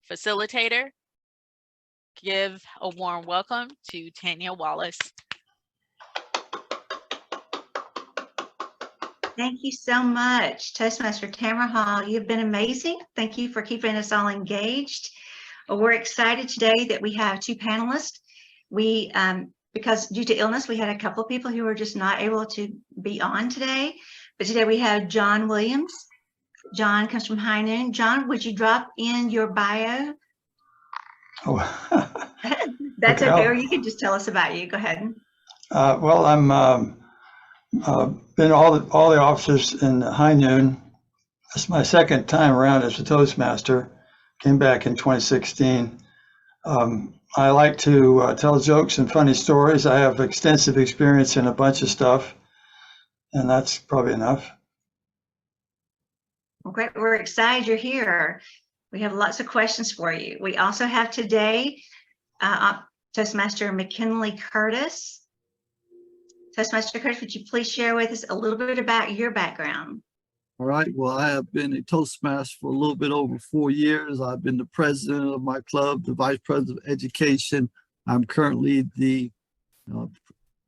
facilitator. Give a warm welcome to Tanya Wallace. Thank you so much, Toastmaster Tamara Hall. You've been amazing. Thank you for keeping us all engaged. We're excited today that we have two panelists. We, because due to illness, we had a couple of people who were just not able to be on today. But today we have John Williams. John comes from High Noon. John, would you drop in your bio? Oh, That's okay. Or you can just tell us about you. Go ahead. Well, I'm been all the officers in High Noon. It's my second time around as a Toastmaster. Came back in 2016. I like to tell jokes and funny stories. I have extensive experience in a bunch of stuff, and that's probably enough. Well, great. We're excited you're here. We have lots of questions for you. We also have today Toastmaster McKinley Curtis. Toastmaster Curtis, would you please share with us a little bit about your background? All right. Well, I have been a Toastmaster for a little bit over 4 years. I've been the president of my club, the vice president of education. I'm currently the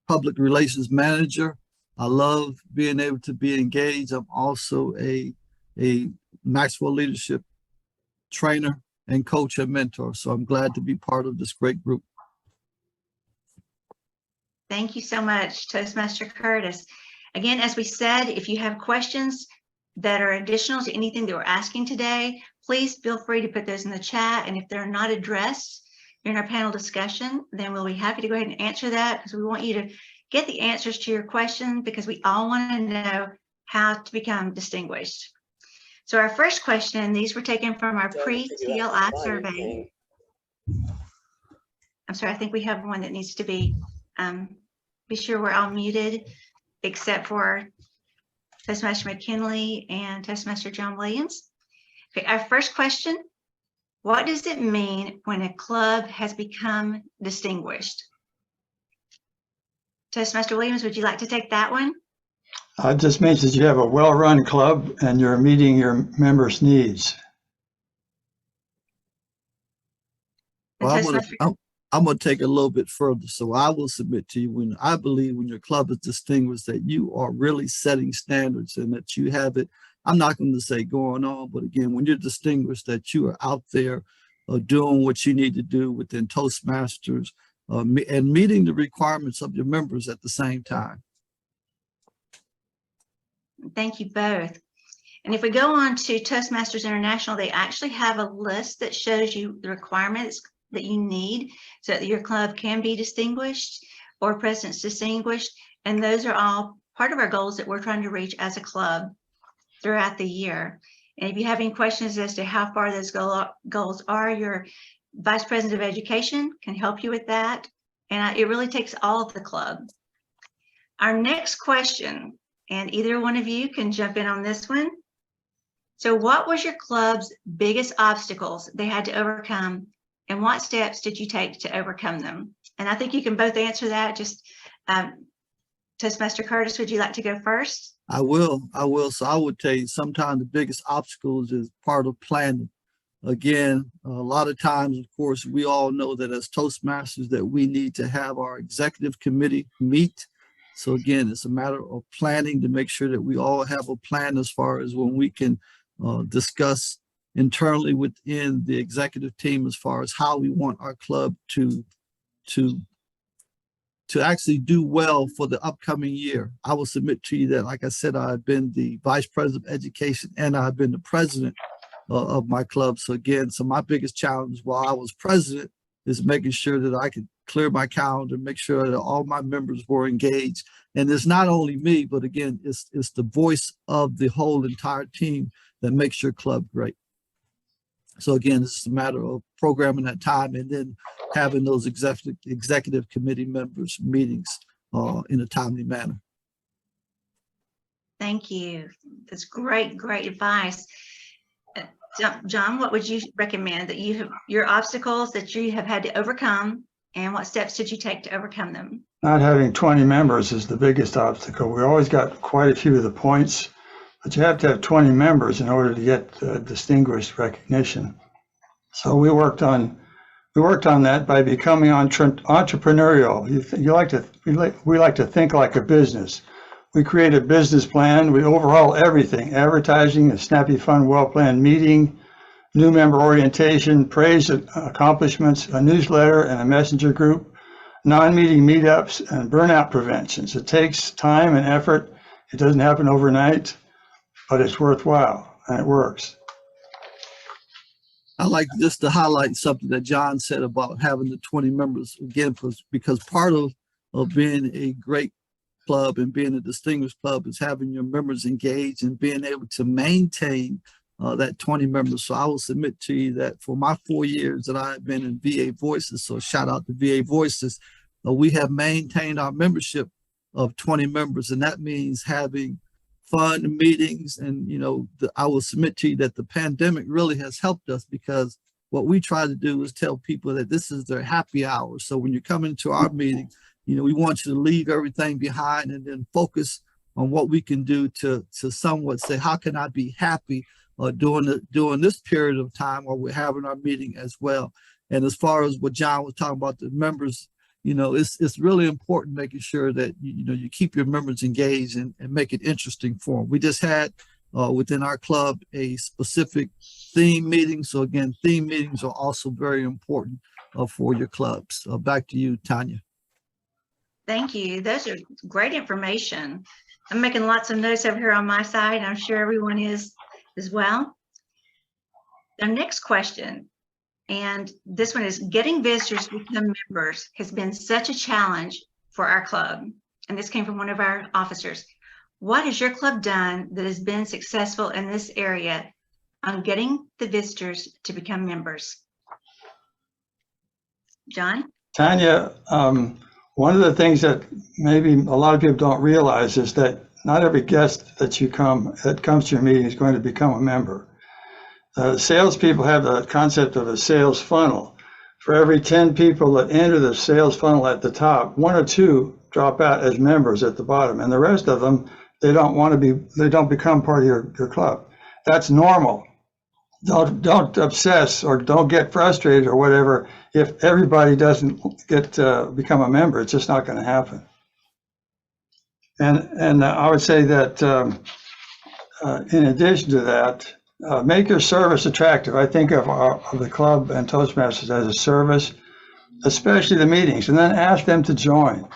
public relations manager. I love being able to be engaged. I'm also a Maxwell leadership trainer and coach and mentor. So I'm glad to be part of this great group. Thank you so much, Toastmaster Curtis. Again, as we said, if you have questions that are additional to anything that we're asking today, please feel free to put those in the chat. And if they're not addressed in our panel discussion, then we'll be happy to go ahead and answer that, because we want you to get the answers to your question, because we all want to know how to become distinguished. So our first question, these were taken from our pre-TLI survey. I'm sorry, I think we have one that needs to be sure we're all muted, except for Toastmaster McKinley and Toastmaster John Williams. Okay, our first question, what does it mean when a club has become distinguished? Toastmaster Williams, would you like to take that one? It just means that you have a well-run club and you're meeting your members' needs. Well, I'm going to take it a little bit further. So I will submit to you, I believe when your club is distinguished, that you are really setting standards and that you have it, I'm not going to say going on, but again, when you're distinguished, that you are out there doing what you need to do within Toastmasters and meeting the requirements of your members at the same time. Thank you both. And if we go on to Toastmasters International, they actually have a list that shows you the requirements that you need so that your club can be distinguished or president's distinguished. And those are all part of our goals that we're trying to reach as a club throughout the year. And if you have any questions as to how far those goals are, your vice president of education can help you with that. And it really takes all of the club. Our next question, and either one of you can jump in on this one. So what was your club's biggest obstacles they had to overcome, and what steps did you take to overcome them? And I think you can both answer that. Just Toastmaster Curtis, would you like to go first? I will. So I would tell you sometimes the biggest obstacles is part of planning. Again, a lot of times, of course, we all know that as Toastmasters that we need to have our executive committee meet. So again, it's a matter of planning to make sure that we all have a plan as far as when we can discuss internally within the executive team as far as how we want our club to actually do well for the upcoming year. I will submit to you that, like I said, I've been the vice president of education and I've been the president of my club. So again, so my biggest challenge while I was president is making sure that I could clear my calendar, make sure that all my members were engaged. And it's not only me, but again, it's the voice of the whole entire team that makes your club great. So again, it's a matter of programming that time and then having those executive committee members meetings in a timely manner. Thank you. That's great advice. John, what would you recommend that your obstacles that you have had to overcome, and what steps did you take to overcome them? Not having 20 members is the biggest obstacle. We always got quite a few of the points, but you have to have 20 members in order to get distinguished recognition. So we worked on that by becoming entrepreneurial. We like to think like a business. We create a business plan. We overhaul everything: advertising, a snappy, fun, well-planned meeting, new member orientation, praise accomplishments, a newsletter and a messenger group, non-meeting meetups, and burnout preventions. It takes time and effort. It doesn't happen overnight, but it's worthwhile and it works. I like just to highlight something that John said about having the 20 members again, because part of being a great club and being a distinguished club is having your members engaged and being able to maintain that 20 members. So I will submit to you that for my 4 years that I've been in VA Voices, so shout out to VA Voices, we have maintained our membership of 20 members, and that means having fun meetings. And I will submit to you that the pandemic really has helped us, because what we try to do is tell people that this is their happy hour. So when you come into our meeting, we want you to leave everything behind and then focus on what we can do to somewhat say, how can I be happy during this period of time while we're having our meeting as well. And as far as what John was talking about, the members, it's really important making sure that you keep your members engaged and make it interesting for them. We just had within our club a specific theme meeting. So again, theme meetings are also very important for your clubs. Back to you, Tanya. Thank you. Those are great information. I'm making lots of notes over here on my side, and I'm sure everyone is as well. The next question, and this one is: getting visitors to become members has been such a challenge for our club. And this came from one of our officers. What has your club done that has been successful in this area on getting the visitors to become members? John? Tanya, one of the things that maybe a lot of people don't realize is that not every guest that comes to your meeting is going to become a member. Salespeople have the concept of a sales funnel. For every 10 people that enter the sales funnel at the top, 1 or 2 drop out as members at the bottom, and the rest of them, they don't become part of your club. That's normal. Don't obsess or don't get frustrated or whatever. If everybody doesn't become a member, it's just not going to happen. And I would say that in addition to that, make your service attractive. I think of the club and Toastmasters as a service, especially the meetings, and then ask them to join.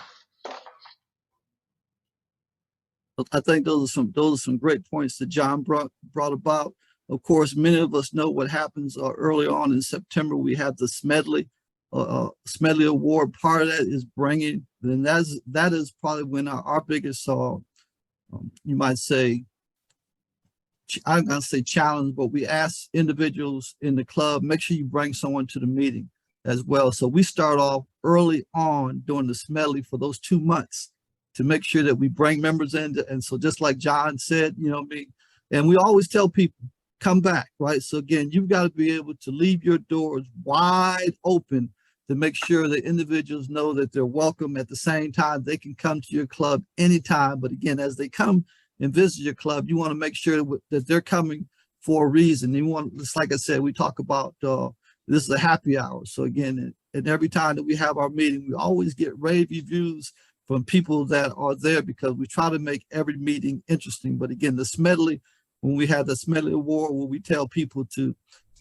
I think those are some great points that John brought about. Of course, many of us know what happens early on in September. We have the Smedley Award. Part of that is bringing, and that is probably when our biggest, you might say, I'm going to say challenge, but we ask individuals in the club, make sure you bring someone to the meeting as well. So we start off early on during the Smedley for those 2 months to make sure that we bring members in. And so just like John said, and we always tell people, come back, right? So again, you've got to be able to leave your doors wide open to make sure that individuals know that they're welcome. At the same time, they can come to your club anytime. But again, as they come and visit your club, you want to make sure that they're coming for a reason. You want, just like I said, we talk about this is a happy hour. So again, and every time that we have our meeting, we always get rave reviews from people that are there, because we try to make every meeting interesting. But again, the Smedley, when we have the Smedley Award, where we tell people to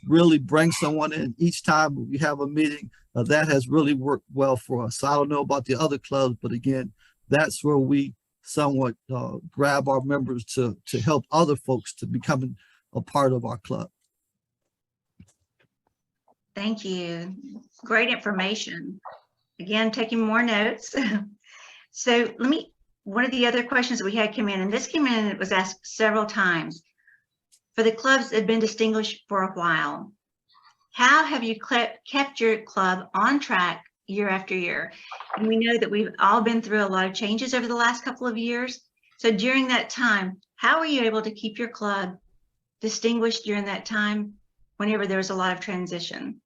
really bring someone in each time we have a meeting, that has really worked well for us. So I don't know about the other clubs, but again, that's where we somewhat grab our members to help other folks to becoming a part of our club. Thank you. Great information. Again, taking more notes. So one of the other questions that we had come in, and this came in and it was asked several times. For the clubs that have been distinguished for a while, how have you kept your club on track year after year? And we know that we've all been through a lot of changes over the last couple of years. So during that time, how were you able to keep your club distinguished during that time whenever there was a lot of transition?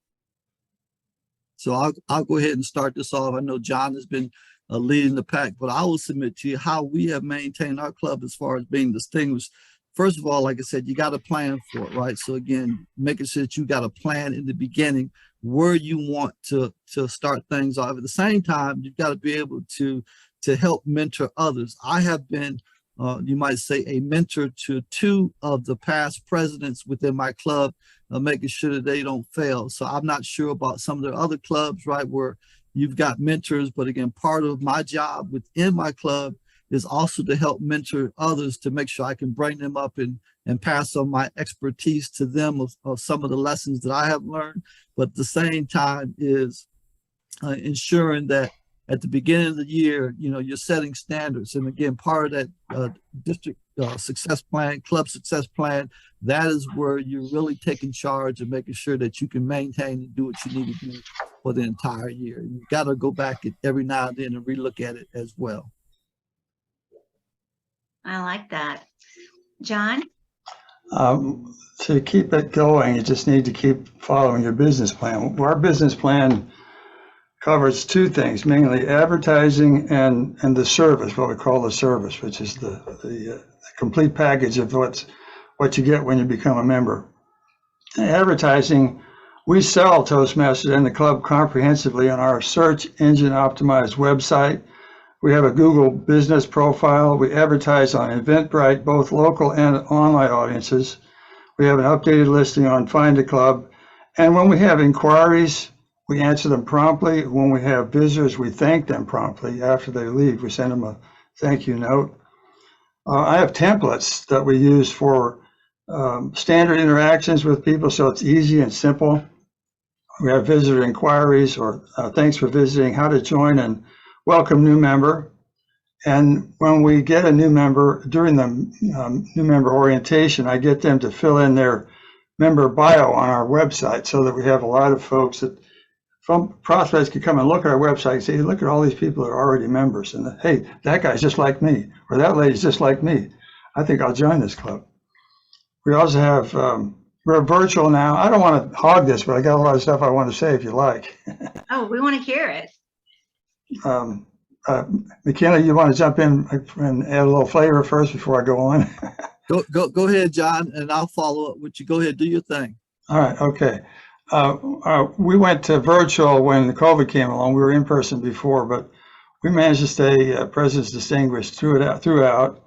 So I'll go ahead and start this off. I know John has been leading the pack, but I will submit to you how we have maintained our club as far as being distinguished first of all, like I said, you got to plan for it, right? So again, making sure that you got a plan in the beginning where you want to start things off. At the same time, you've got to be able to help mentor others. I have been, you might say, a mentor to 2 of the past presidents within my club, making sure that they don't fail. So I'm not sure about some of the other clubs, right, where you've got mentors. But again, part of my job within my club is also to help mentor others to make sure I can bring them up and pass on my expertise to them of some of the lessons that I have learned. But at the same time is ensuring that at the beginning of the year, you're setting standards. And again, part of that district success plan, club success plan, that is where you're really taking charge and making sure that you can maintain and do what you need to do for the entire year. You've got to go back every now and then and relook at it as well. I like that. John? To keep it going, you just need to keep following your business plan. Our business plan covers 2 things, mainly advertising and the service, what we call the service, which is the complete package of what you get when you become a member. Advertising, we sell Toastmasters and the club comprehensively on our search engine optimized website. We have a Google business profile. We advertise on Eventbrite, both local and online audiences. We have an updated listing on Find a Club. And when we have inquiries, we answer them promptly. When we have visitors, we thank them promptly. After they leave, we send them a thank you note. I have templates that we use for standard interactions with people, so it's easy and simple. We have visitor inquiries or thanks for visiting, how to join and welcome new member. And when we get a new member, during the new member orientation, I get them to fill in their member bio on our website so that we have a lot of folks that from prospects can come and look at our website and say, hey, look at all these people that are already members. And hey, that guy's just like me, or that lady's just like me. I think I'll join this club. We also have, we're virtual now. I don't want to hog this, but I got a lot of stuff I want to say if you like. Oh, we want to hear it. McKenna, you want to jump in and add a little flavor first before I go on? Go ahead, John, and I'll follow up with you. Go ahead, do your thing. All right, okay. We went to virtual when the COVID came along. We were in person before, but we managed to stay President's Distinguished throughout.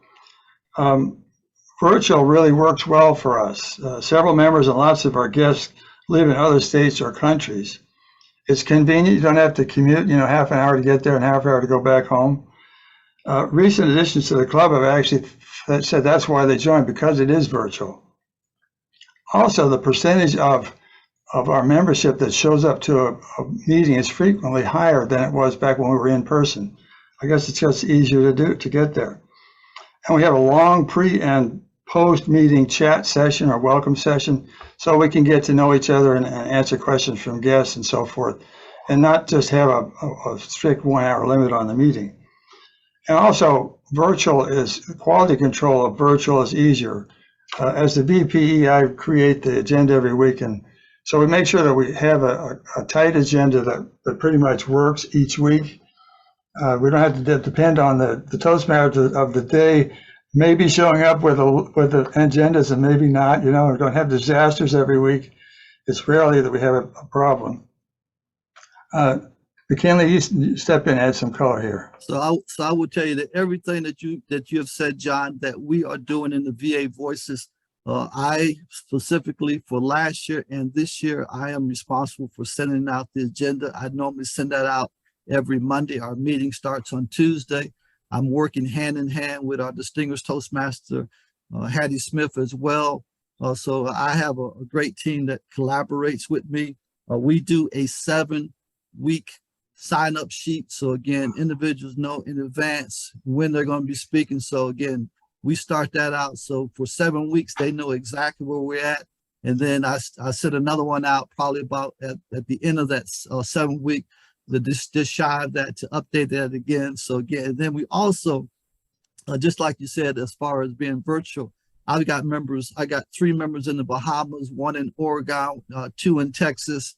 Virtual really works well for us. Several members and lots of our guests live in other states or countries. It's convenient. You don't have to commute, half an hour to get there and half an hour to go back home. Recent additions to the club have actually said that's why they joined, because it is virtual. Also, the percentage of our membership that shows up to a meeting is frequently higher than it was back when we were in person. I guess it's just easier to get there. And we have a long pre and post meeting chat session or welcome session, so we can get to know each other and answer questions from guests and so forth, and not just have a strict 1 hour limit on the meeting. And also, quality control of virtual is easier. As the VPE, I create the agenda every week, and so we make sure that we have a tight agenda that pretty much works each week. We don't have to depend on the Toastmaster of the day maybe showing up with the agendas and maybe not. We don't have disasters every week. It's rarely that we have a problem. McKinley, you step in and add some color here. So I will tell you that everything that you have said, John, that we are doing in the VA Voices, I specifically for last year and this year, I am responsible for sending out the agenda. I normally send that out every Monday. Our meeting starts on Tuesday. I'm working hand in hand with our distinguished Toastmaster, Hattie Smith as well. So I have a great team that collaborates with me. We do a 7-week sign-up sheet. So again, individuals know in advance when they're going to be speaking. So again, we start that out. So for 7 weeks, they know exactly where we're at. And then I set another one out probably about at the end of that 7 week, just shy of that, to update that again. So again, then we also, just like you said, as far as being virtual, I got 3 members in the Bahamas, 1 in Oregon, 2 in Texas.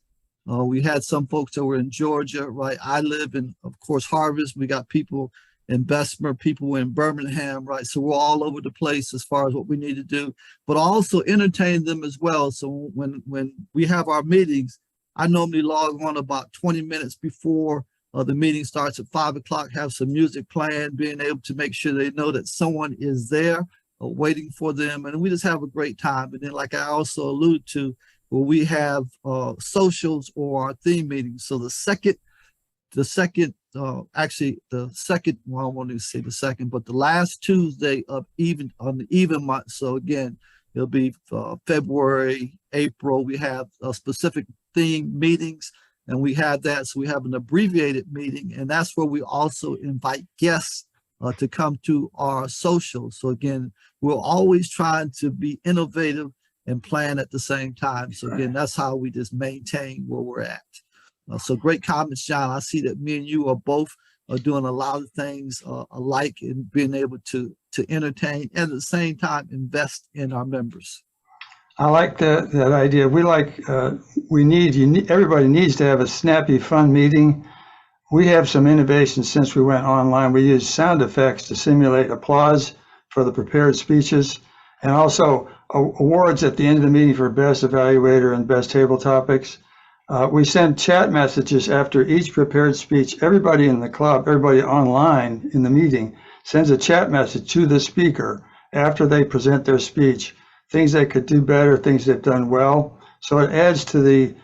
We had some folks that were in Georgia, right? I live in, of course, Harvest. We got people in Bessemer, people in Birmingham, right? So we're all over the place as far as what we need to do, but also entertain them as well. So when we have our meetings, I normally log on about 20 minutes before the meeting starts at 5 o'clock, have some music playing, being able to make sure they know that someone is there waiting for them. And we just have a great time. And then like I also alluded to, where we have socials or our theme meetings. So the second, well, I won't even say the second, but the last Tuesday of on the even month. So again, it'll be February, April. We have specific theme meetings, and we have that. So we have an abbreviated meeting, and that's where we also invite guests to come to our socials. So again, we're always trying to be innovative and plan at the same time. So again, that's how we just maintain where we're at. So great comments, John. I see that me and you are both doing a lot of things alike and being able to entertain and at the same time invest in our members. I like that idea. Everybody needs to have a snappy, fun meeting. We have some innovations since we went online. We use sound effects to simulate applause for the prepared speeches, and also awards at the end of the meeting for best evaluator and best table topics. We send chat messages after each prepared speech. Everybody in the club, everybody online in the meeting sends a chat message to the speaker after they present their speech, things they could do better, things they've done well. So it adds to the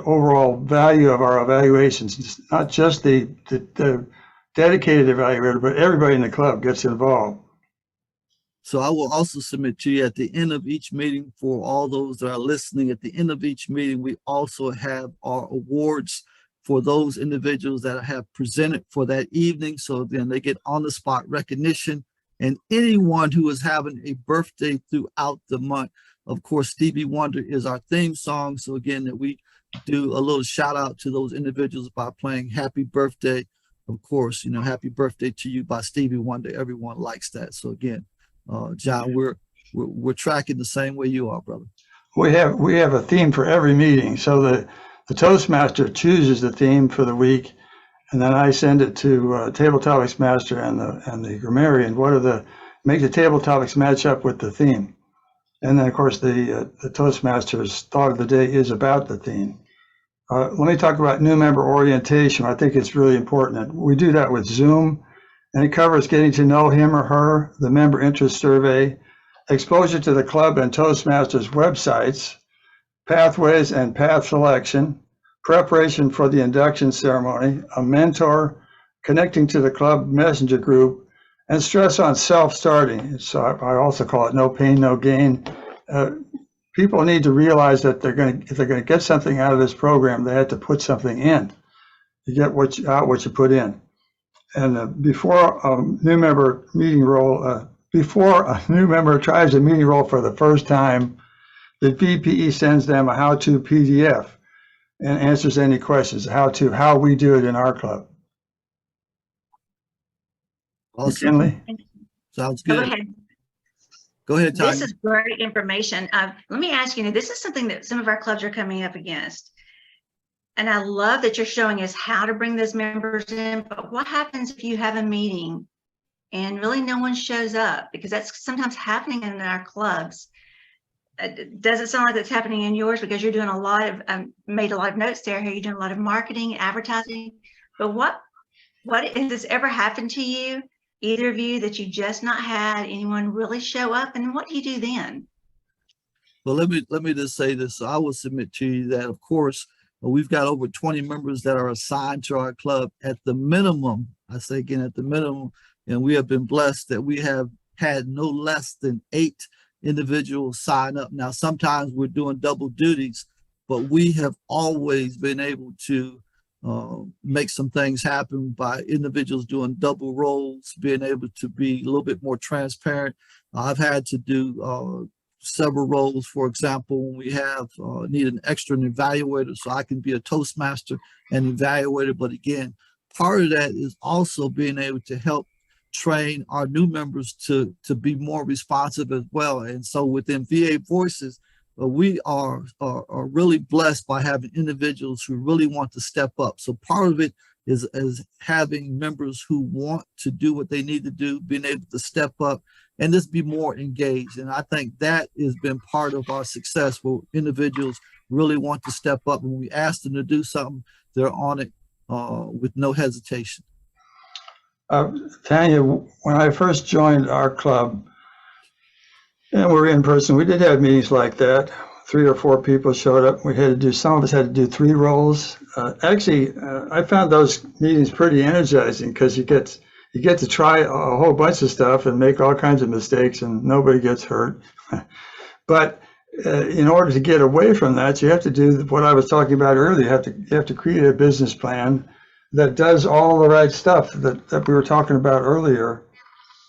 overall value of our evaluations. It's not just the dedicated evaluator, but everybody in the club gets involved. So I will also submit to you at the end of each meeting, for all those that are listening, at the end of each meeting, we also have our awards for those individuals that have presented for that evening. So then they get on the spot recognition, and anyone who is having a birthday throughout the month. Of course, Stevie Wonder is our theme song. So again, that we do a little shout out to those individuals by playing Happy Birthday. Of course, Happy Birthday to You by Stevie Wonder. Everyone likes that. So again, John, we're tracking the same way you are, brother. We have a theme for every meeting. So the Toastmaster chooses the theme for the week, and then I send it to Table Topics Master and the grammarian. Make the table topics match up with the theme, and then of course the Toastmaster's thought of the day is about the theme. Let me talk about new member orientation. I think it's really important. We do that with Zoom. And it covers getting to know him or her, the member interest survey, exposure to the club and Toastmasters websites, pathways and path selection, preparation for the induction ceremony, a mentor, connecting to the club messenger group, and stress on self-starting. So I also call it no pain, no gain. People need to realize that if they're going to get something out of this program, they have to put something in. You get what you put in. And before a new member tries a meeting role for the first time, the VPE sends them a how-to PDF and answers any questions, how we do it in our club. Awesome. McKinley? Sounds good. Go ahead. Go ahead, Tanya. This is great information. Let me ask you, this is something that some of our clubs are coming up against. And I love that you're showing us how to bring those members in, but what happens if you have a meeting and really no one shows up? Because that's sometimes happening in our clubs. Does it sound like that's happening in yours? Because you're doing a lot of, made a lot of notes there. You're doing a lot of marketing, advertising. But what has this ever happened to you, either of you, that you just not had anyone really show up? And what do you do then? Well, let me just say this. I will submit to you that, of course, we've got over 20 members that are assigned to our club at the minimum. I say again, at the minimum, and we have been blessed that we have had no less than 8 individuals sign up. Now, sometimes we're doing double duties, but we have always been able to make some things happen by individuals doing double roles, being able to be a little bit more transparent. I've had to do several roles. For example, when we have need an extra evaluator, so I can be a Toastmaster and evaluator. But again, part of that is also being able to help train our new members to be more responsive as well. And so within VA Voices, we are really blessed by having individuals who really want to step up. So part of it is having members who want to do what they need to do, being able to step up and just be more engaged. And I think that has been part of our success, where individuals really want to step up. When we ask them to do something, they're on it with no hesitation. Tanya, when I first joined our club, and we're in person, we did have meetings like that. 3 or 4 people showed up. We had to do, some of us had to do 3 roles. I found those meetings pretty energizing, because you get to try a whole bunch of stuff and make all kinds of mistakes, and nobody gets hurt. But in order to get away from that, you have to do what I was talking about earlier. You have to create a business plan that does all the right stuff that we were talking about earlier,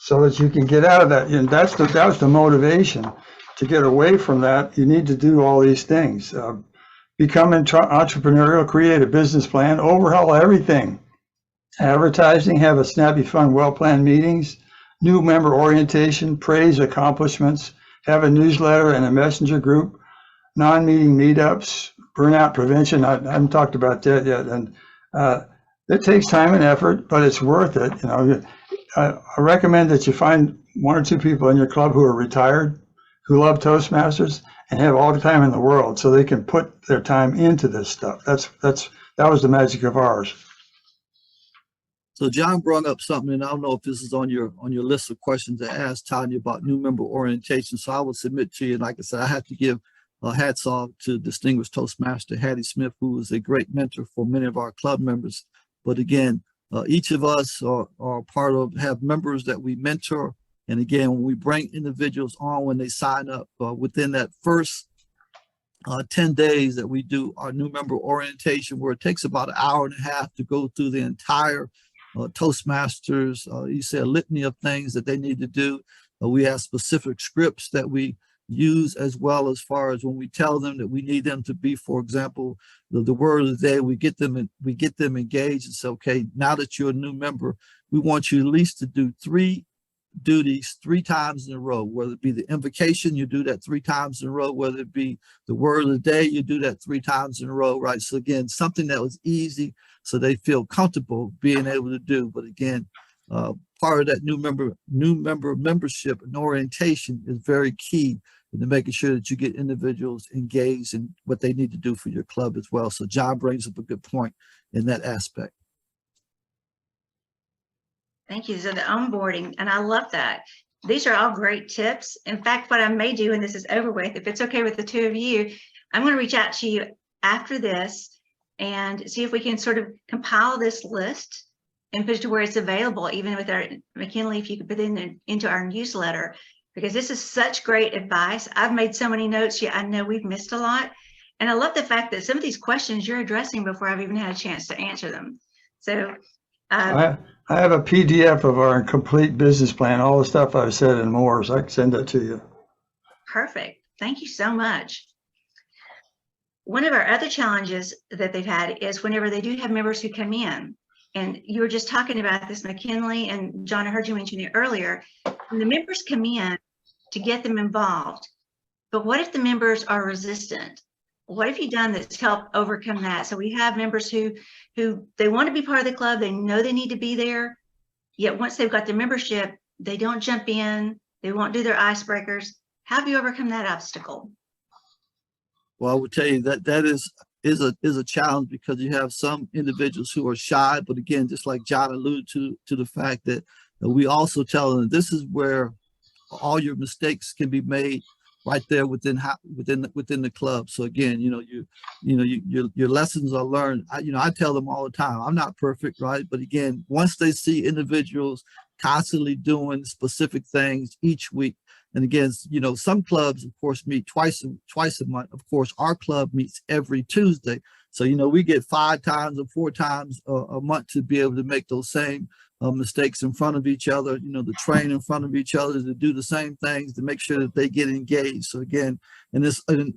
so that you can get out of that. And that was the motivation. To get away from that, you need to do all these things. Become entrepreneurial, create a business plan, overhaul everything. Advertising, have a snappy, fun, well-planned meetings, new member orientation, praise accomplishments, have a newsletter and a messenger group, non-meeting meetups, burnout prevention. I haven't talked about that yet. And it takes time and effort, but it's worth it. You know, I recommend that you find 1 or 2 people in your club who are retired, who love Toastmasters, and have all the time in the world, so they can put their time into this stuff. That was the magic of ours. So John brought up something, and I don't know if this is on your list of questions to ask Tanya about new member orientation. So I will submit to you, and like I said, I have to give hats off to distinguished Toastmaster Hattie Smith, who is a great mentor for many of our club members. But again, each of us are have members that we mentor. And again, when we bring individuals on, when they sign up, within that first 10 days that we do our new member orientation, where it takes about 1.5 hours to go through the entire Toastmasters, you say a litany of things that they need to do. We have specific scripts that we use, as well as far as when we tell them that we need them to be, for example, the word of the day, we get them engaged and say, okay, now that you're a new member, we want you at least to do 3 duties 3 times in a row, whether it be the invocation, you do that 3 times in a row, whether it be the word of the day, you do that 3 times in a row, right? So again, something that was easy, so they feel comfortable being able to do. But again, part of that new member membership and orientation is very key into making sure that you get individuals engaged in what they need to do for your club as well. So John brings up a good point in that aspect. Thank you. So the onboarding, and I love that. These are all great tips. In fact, what I may do, and this is over with, if it's okay with the 2 of you, I'm going to reach out to you after this and see if we can sort of compile this list and put it to where it's available, even with our McKinley, if you could put it into our newsletter, because this is such great advice. I've made so many notes. Yeah, I know we've missed a lot. And I love the fact that some of these questions you're addressing before I've even had a chance to answer them. So I have a PDF of our complete business plan, all the stuff I've said and more, so I can send that to you. Perfect. Thank you so much. One of our other challenges that they've had is whenever they do have members who come in, and you were just talking about this, McKinley, and John, I heard you mention it earlier, when the members come in to get them involved, but what if the members are resistant? What have you done that's helped overcome that? So we have members who they want to be part of the club, they know they need to be there, yet once they've got their membership, they don't jump in, they won't do their icebreakers. How have you overcome that obstacle? Well, I would tell you that is a challenge, because you have some individuals who are shy. But again, just like John alluded to the fact that we also tell them this is where all your mistakes can be made, right there within the club. So again, your lessons are learned. I tell them all the time, I'm not perfect, right? But again, once they see individuals constantly doing specific things each week, and again, some clubs, of course, meet twice a month. Of course, our club meets every Tuesday. So, we get 5 times or 4 times a month to be able to make those same mistakes in front of each other, to train in front of each other, to do the same things, to make sure that they get engaged. So again, and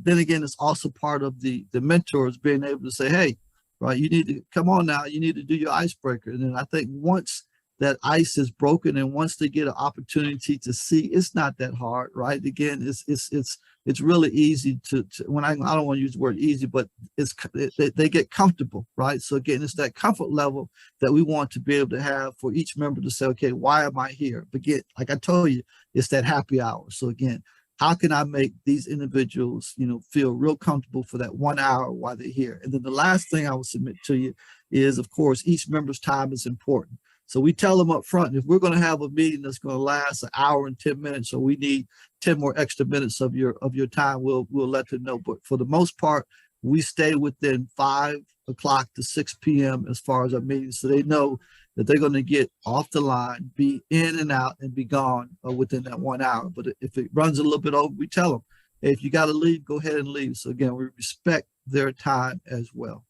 then again, it's also part of the mentors being able to say, hey, right, you need to come on now, you need to do your icebreaker. And then I think once that ice is broken, and once they get an opportunity to see, it's not that hard, right? Again, it's really easy to when I don't want to use the word easy, but they get comfortable, right? So again, it's that comfort level that we want to be able to have for each member to say, okay, why am I here? But again, like I told you, it's that happy hour. So again, how can I make these individuals, feel real comfortable for that 1 hour while they're here? And then the last thing I will submit to you is, of course, each member's time is important. So we tell them up front, if we're going to have a meeting that's going to last an hour and 10 minutes, or we need 10 more extra minutes of your time, we'll let them know. But for the most part, we stay within 5 o'clock to 6 p.m. as far as our meetings. So they know that they're going to get off the line, be in and out, and be gone within that 1 hour. But if it runs a little bit over, we tell them, hey, if you got to leave, go ahead and leave. So again, we respect their time as well.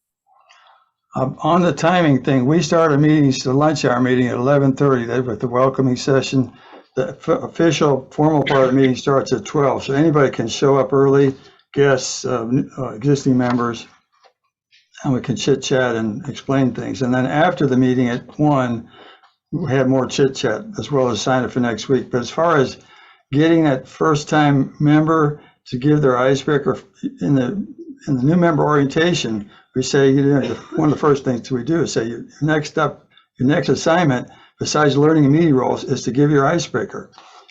On the timing thing, we start our meetings, the lunch hour meeting at 11:30 with the welcoming session. The official formal part of the meeting starts at 12. So anybody can show up early, guests, existing members, and we can chit chat and explain things. And then after the meeting at 1, we have more chit chat as well as sign up for next week. But as far as getting that first time member to give their icebreaker in the new member orientation, we say, one of the first things we do is say, your next assignment, besides learning immediate roles, is to give your icebreaker.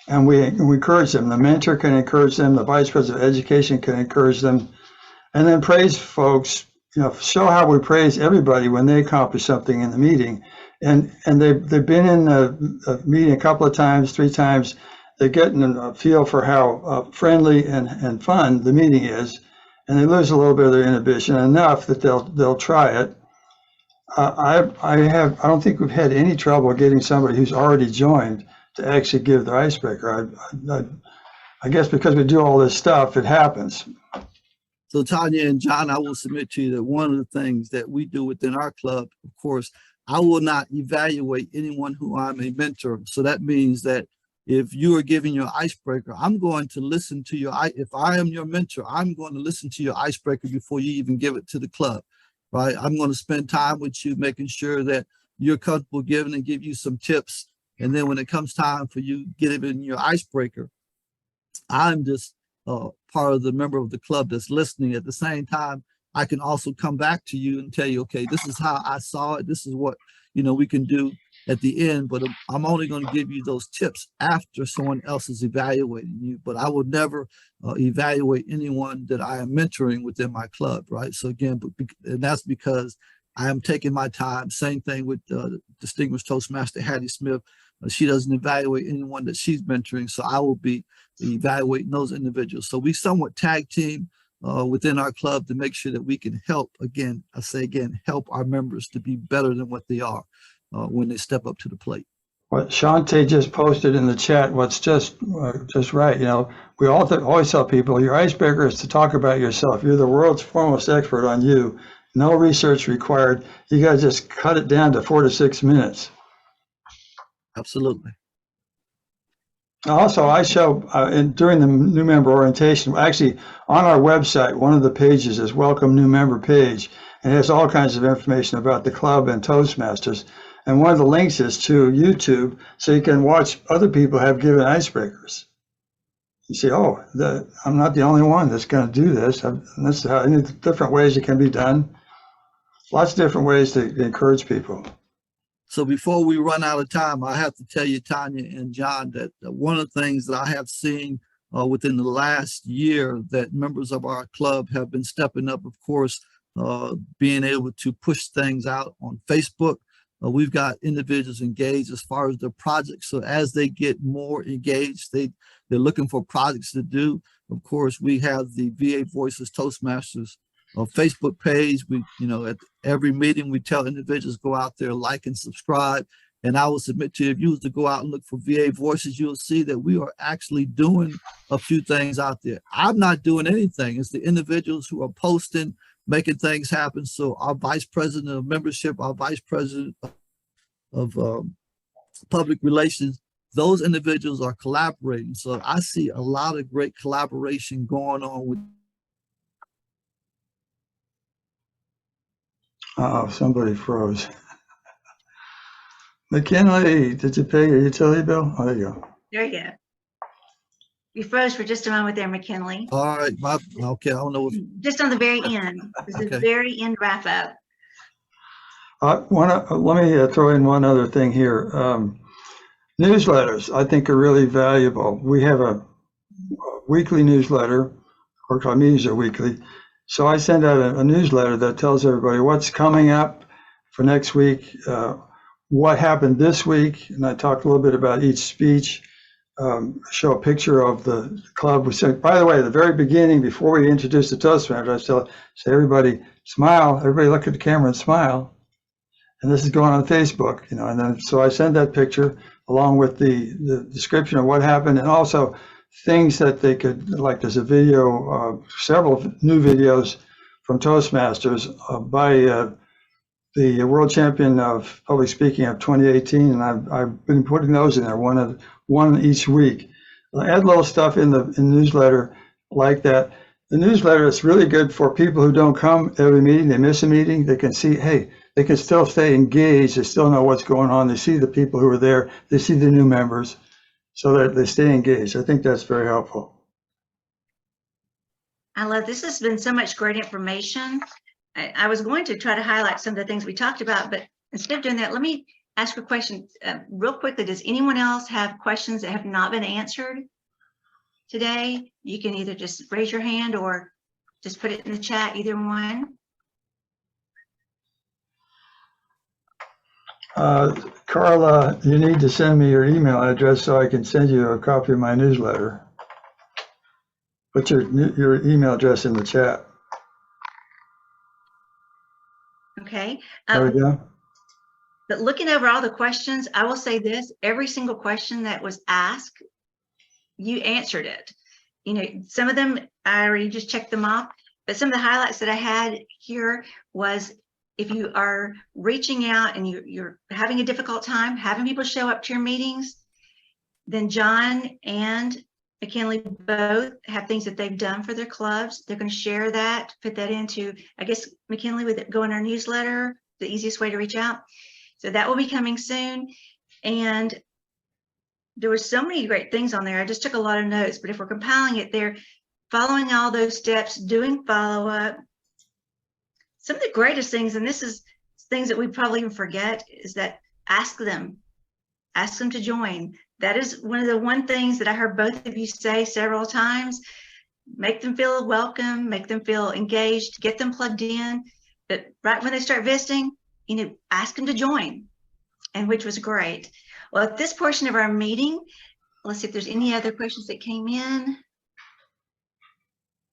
And we encourage them. The mentor can encourage them. The vice president of education can encourage them. And then praise folks, show how we praise everybody when they accomplish something in the meeting. And they've been in the meeting a couple of times, 3 times. They're getting a feel for how friendly and fun the meeting is. And they lose a little bit of their inhibition enough that they'll try it. I don't think we've had any trouble getting somebody who's already joined to actually give their icebreaker. I guess because we do all this stuff, it happens. So Tanya and John, I will submit to you that one of the things that we do within our club, of course, I will not evaluate anyone who I'm a mentor. So that means that if you are giving your icebreaker, I'm going to listen to if I am your mentor, I'm going to listen to your icebreaker before you even give it to the club, right? I'm going to spend time with you, making sure that you're comfortable giving and give you some tips. And then when it comes time for you giving your icebreaker, I'm just part of the member of the club that's listening. At the same time, I can also come back to you and tell you, okay, this is how I saw it. This is what, we can do at the end, but I'm only going to give you those tips after someone else is evaluating you. But I would never evaluate anyone that I am mentoring within my club, right? So again, and that's because I am taking my time. Same thing with distinguished Toastmaster Hattie Smith. She doesn't evaluate anyone that she's mentoring, so I will be evaluating those individuals. So we somewhat tag team within our club to make sure that we can help, help our members to be better than what they are when they step up to the plate. What Shante just posted in the chat, what's just right. We always tell people your icebreaker is to talk about yourself. You're the world's foremost expert on you. No research required. You got to just cut it down to 4 to 6 minutes. Absolutely. Also, I show during the new member orientation, actually on our website, one of the pages is Welcome New Member page, and it has all kinds of information about the club and Toastmasters. And one of the links is to YouTube, so you can watch other people have given icebreakers. You see, I'm not the only one that's going to do this. That's how different ways it can be done. Lots of different ways to encourage people. So before we run out of time, I have to tell you, Tanya and John, that one of the things that I have seen within the last year that members of our club have been stepping up, of course, being able to push things out on Facebook. We've got individuals engaged as far as their projects. So as they get more engaged, they're looking for projects to do. Of course, we have the VA Voices Toastmasters Facebook page. We, at every meeting, we tell individuals go out there, like and subscribe. And I will submit to you, if you was to go out and look for VA Voices, you'll see that we are actually doing a few things out there. I'm not doing anything. It's the individuals who are posting, making things happen. So our vice president of membership, our vice president of public relations, those individuals are collaborating. So I see a lot of great collaboration going on with. Somebody froze. McKinley, did you pay your utility bill? Oh, there you go. There you go. You froze for just a moment there, McKinley. All right, okay, I don't know. Just on the very end. This is Okay. the very end wrap up. Let me throw in one other thing here. Newsletters, I think, are really valuable. We have a weekly newsletter. Of course, our meetings are weekly. So I send out a newsletter that tells everybody what's coming up for next week, what happened this week, and I talk a little bit about each speech, show a picture of the club. We said, by the way, at the very beginning, before we introduce the Toastmasters, I say, everybody smile, everybody look at the camera and smile. And this is going on Facebook, and then so I send that picture along with the description of what happened, and also things that they could, like there's a video, several new videos from Toastmasters by the world champion of public speaking of 2018, and I've been putting those in there, one each week. I add little stuff in the newsletter like that. The newsletter is really good for people who don't come every meeting. They miss a meeting. They can see, hey, they can still stay engaged. They still know what's going on. They see the people who are there. They see the new members, so that they stay engaged. I think that's very helpful. I love this. Has been so much great information. I was going to try to highlight some of the things we talked about, but instead of doing that, let me ask a question real quickly. Does anyone else have questions that have not been answered today? You can either just raise your hand or just put it in the chat, either one. Carla, you need to send me your email address so I can send you a copy of my newsletter. Put your email address in the chat. Okay. There we go. But looking over all the questions, I will say this, every single question that was asked, you answered it. Some of them, I already just checked them off, but some of the highlights that I had here was if you are reaching out and you're having a difficult time, having people show up to your meetings, then John and McKinley both have things that they've done for their clubs. They're going to share that, put that into, I guess, McKinley, with it go in our newsletter, the easiest way to reach out. So that will be coming soon. And there were so many great things on there. I just took a lot of notes, but if we're compiling it, they're following all those steps, doing follow-up. Some of the greatest things, and this is things that we probably even forget, is that ask them to join. That is one of the things that I heard both of you say several times. Make them feel welcome, make them feel engaged, get them plugged in. But right when they start visiting, ask them to join, and which was great. Well, at this portion of our meeting, let's see if there's any other questions that came in.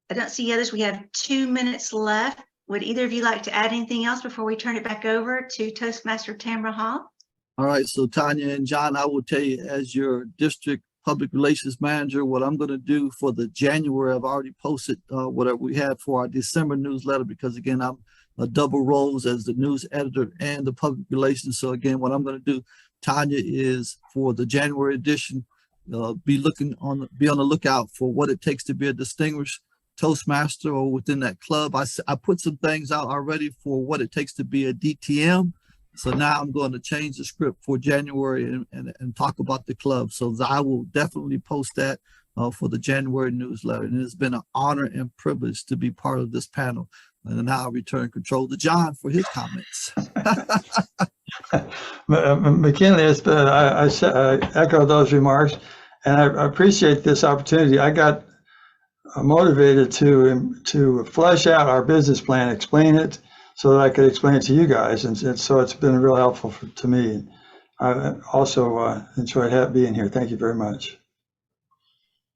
I don't see others. We have 2 minutes left. Would either of you like to add anything else before we turn it back over to Toastmaster Tamara Hall? All right, so Tanya and John, I will tell you, as your district public relations manager, what I'm going to do for the January, I've already posted whatever we have for our December newsletter, because again, I'm a double roles as the news editor and the public relations. So again, what I'm going to do, Tanya, is for the January edition, be on the lookout for what it takes to be a distinguished Toastmaster or within that club. I put some things out already for what it takes to be a DTM. So now I'm going to change the script for January and talk about the club. So I will definitely post that for the January newsletter. And it's been an honor and privilege to be part of this panel. And now I'll return control to John for his comments. McKinley, I echo those remarks, and I appreciate this opportunity. I got motivated to flesh out our business plan, explain it so that I could explain it to you guys, and so it's been real helpful to me. I also enjoyed being here. Thank you very much.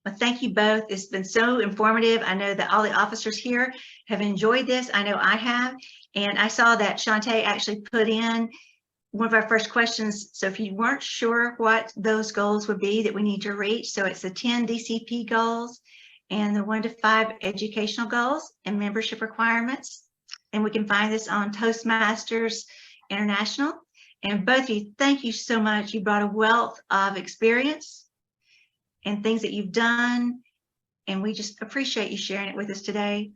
Well, thank you both. It's been so informative. I know that all the officers here have enjoyed this. I know I have. And I saw that Shantae actually put in one of our first questions. So if you weren't sure what those goals would be that we need to reach, so it's the 10 DCP goals and the 1 to 5 educational goals and membership requirements. And we can find this on Toastmasters International. And both of you, thank you so much. You brought a wealth of experience and things that you've done, and we just appreciate you sharing it with us today.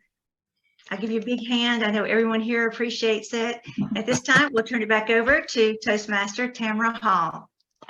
I'll give you a big hand. I know everyone here appreciates it. At this time, we'll turn it back over to Toastmaster Tamara Hall.